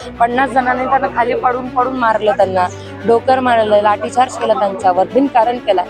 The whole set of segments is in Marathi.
50 जणांनी त्यांना खाली पडून पडून मारलं, त्यांना डोकर मारलं, लाठीचार्ज केला, त्यांच्यावर बिनकारण केला.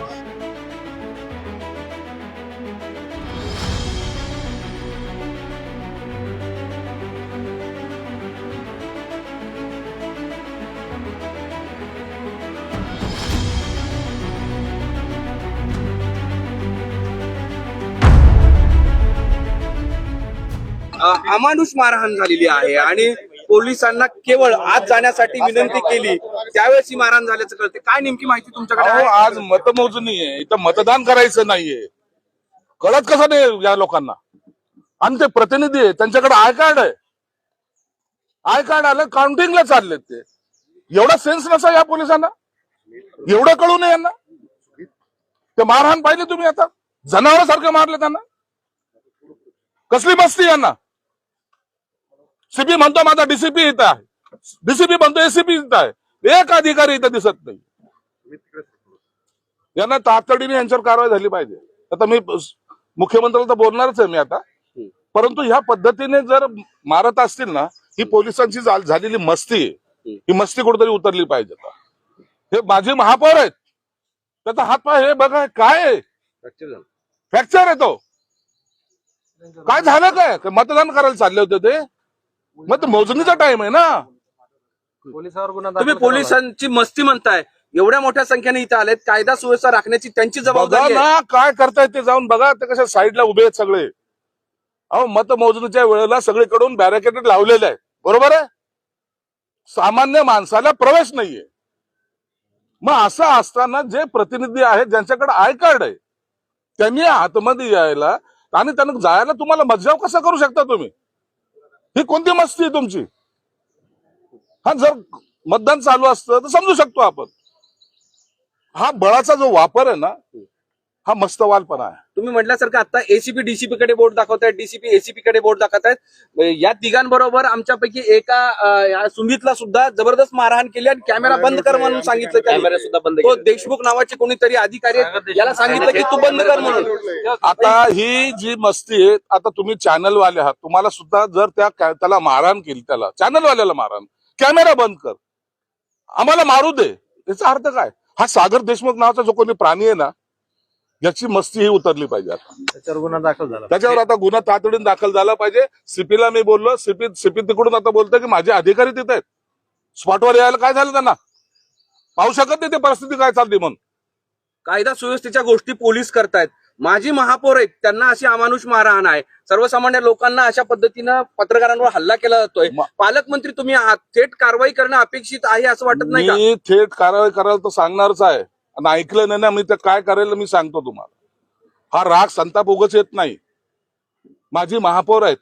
अमानुष मारहाण झालेली आहे आणि पोलिसांना केवळ आत जाण्यासाठी विनंती केली त्यावेळेस ही मारहाण झाल्याचं कळते. काय नेमकी माहिती तुमच्याकडे आहे? आज मतमोजणी आहे, इथं मतदान करायचं नाहीये, कळत कसं नाही या लोकांना. आणि ते प्रतिनिधी आहे, त्यांच्याकडे आय कार्ड आहे, आय कार्ड आलं काउंटिंगला चाललेत. ते एवढा सेन्स नसा या पोलिसांना, एवढं कळू नये यांना. ते मारहाण पाहिली तुम्ही, आता जनावरांसारखं मारलं त्यांना. कसली मस्ती यांना. सीपी म्हणतो माझा डीसीपी इथं आहे, डीसीपी म्हणतो एसीपी इथं आहे, एक अधिकारी इथं दिसत नाही. यांना तातडीने यांच्यावर कारवाई झाली पाहिजे. आता मी मुख्यमंत्र्याला तर बोलणारच आहे मी आता, परंतु ह्या पद्धतीने जर मारत असतील ना, ही पोलिसांची झालेली मस्ती आहे, ही मस्ती कुठेतरी उतरली पाहिजे. हे माझे महापौर आहेत, त्याचा हातपाय हे बघा काय आहे, फ्रॅक्चर आहे. तो काय झालं, काय मतदान करायला चालले होते ते, मग मोजणीचा टाइम आहे ना. तुम्ही पोलिसांची मस्ती म्हणताय, एवढ्या मोठ्या संख्येने इथे आलेत, कायदा सुव्यवस्था राखण्याची त्यांची जबाबदारी आहे. ना काय करतायत ते, जाऊन बघा ते कशा साईडला उभे आहेत सगळे. अहो मतमोजणीच्या वेळेला सगळीकडून बॅरिकेड लावलेले आहे, बरोबर आहे. सामान्य माणसाला प्रवेश नाहीये. मग असं असताना जे प्रतिनिधी आहेत ज्यांच्याकडे आय कार्ड आहे त्यांनी आतमध्ये यायला आणि त्यांना जायला तुम्हाला मज्जाव कसा करू शकता तुम्ही? ही कोणती मस्ती आहे तुमची? हा जर मतदान चालू असतं तर समजू शकतो आपण. हा बळाचा जो वापर आहे ना, हा मस्तवालपणा आहे. तुम्ही म्हटल्यासारखं आता एसीपी डीसीपी कडे बोट दाखवतायत, डीसीपी एसीपी कडे बोट दाखवतायत. या तिघांबरोबर आमच्यापैकी एका सुमितला सुद्धा जबरदस्त मारहाण केली आणि कॅमेरा बंद कर म्हणून सांगितलं. कॅमेरा सुद्धा बंद. तो देशमुख नावाचे कोणीतरी अधिकारी याला सांगितलं की तू बंद कर म्हणून. आता ही जी मस्ती आहे, आता तुम्ही चॅनलवाले आहात, तुम्हाला सुद्धा जर त्याला मारहाण केली, त्याला चॅनलवाल्याला मारहाण, कॅमेरा बंद कर, आम्हाला मारू दे, याचा अर्थ काय? हा सागर देशमुख नावाचा जो कोणी प्राणी आहे ना, याची मस्ती ही उतरली पाहिजे. त्याच्यावर गुन्हा दाखल झाला, त्याच्यावर आता गुन्हा तातडीने दाखल झाला पाहिजे. सीपीला मी बोललो, सीपी तिकडून आता बोलतोय की माझे अधिकारी तिथे आहेत, स्पॉटवर यायला काय झालं त्यांना, पाहू शकत नाही ते परिस्थिती काय चालते म्हणून. कायदा सुव्यवस्थेच्या गोष्टी पोलीस करतायत. माजी महापौर आहेत, त्यांना अशी अमानुष मारहाण आहे. सर्वसामान्य लोकांना अशा पद्धतीनं पत्रकारांवर हल्ला केला जातोय. पालकमंत्री तुम्ही आहात, थेट कारवाई करणं अपेक्षित आहे असं वाटत नाही का? मी थेट कारवाई करायला तर सांगणारच आहे, आणि ऐकलं नाही ना मी तर काय करेल मी सांगतो तुम्हाला. हा राग संताप उगाच येत नाही. माझी महापौर आहेत,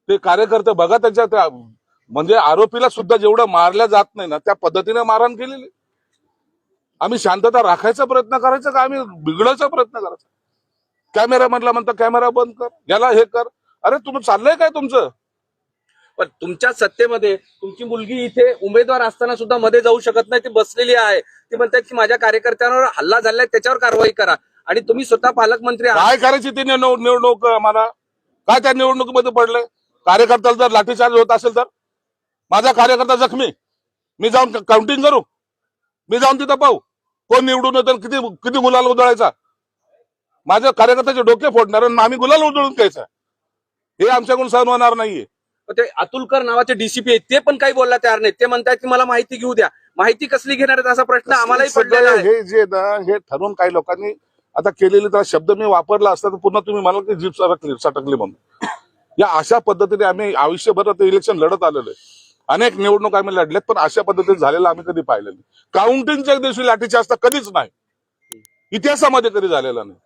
ते कार्यकर्ते बघा, त्याच्या म्हणजे आरोपीला सुद्धा जेवढं मारल्या जात नाही ना त्या पद्धतीने मारहाण केलेली. आम्ही शांतता राखायचा प्रयत्न करायचा का आम्ही बिघडायचा प्रयत्न करायचा? कॅमेरा मधला म्हणता कॅमेरा बंद कर, याला हे कर. अरे तुम्ही चाललंय काय तुमचं? पण तुमच्या सत्तेमध्ये तुमची मुलगी इथे उमेदवार असताना सुद्धा मध्ये जाऊ शकत नाही, ती बसलेली आहे. ती म्हणतात की माझ्या कार्यकर्त्यांवर हल्ला झालाय, त्याच्यावर कारवाई करा. आणि तुम्ही स्वतः पालकमंत्री आहात. काय करायची ती निवडणूक? आम्हाला काय त्या निवडणुकीमध्ये पडलंय? कार्यकर्त्याला जर लाठीचार्ज होत असेल तर माझा कार्यकर्ता जखमी, मी जाऊन काउंटिंग करू, मी जाऊन तिथं पाहू कोण निवडून येतं, किती किती गुलाल उधळायचा, माझ्या कार्यकर्त्याचे डोके फोडणार आणि आम्ही गुलाल उधळून द्यायचा, हे आमच्याकडून सहन होणार नाहीये. ते अतुलकर नावाचे डीसीपी आहेत, ते पण काही बोलला तयार नाही. ते म्हणतात की मला माहिती घेऊ द्या. माहिती कसली घेणार आहेत असा प्रश्न आम्हालाही पडलेला आहे. हे जे ना हे ठरवून काही लोकांनी आता केलेले, तर शब्द मी वापरला असता तर पुन्हा तुम्ही मला की जीप सटकली म्हणून. या अशा पद्धतीने आम्ही आयुष्यभर इलेक्शन लढत आलेलो आहे, अनेक निवडणूक आम्ही लढल्यात, पण अशा पद्धतीने झालेलं आम्ही कधी पाहिलं नाही. काउंटिंगच्या दिवशी लाठीचार्ज कधीच नाही, इतिहासामध्ये कधी झालेला नाही.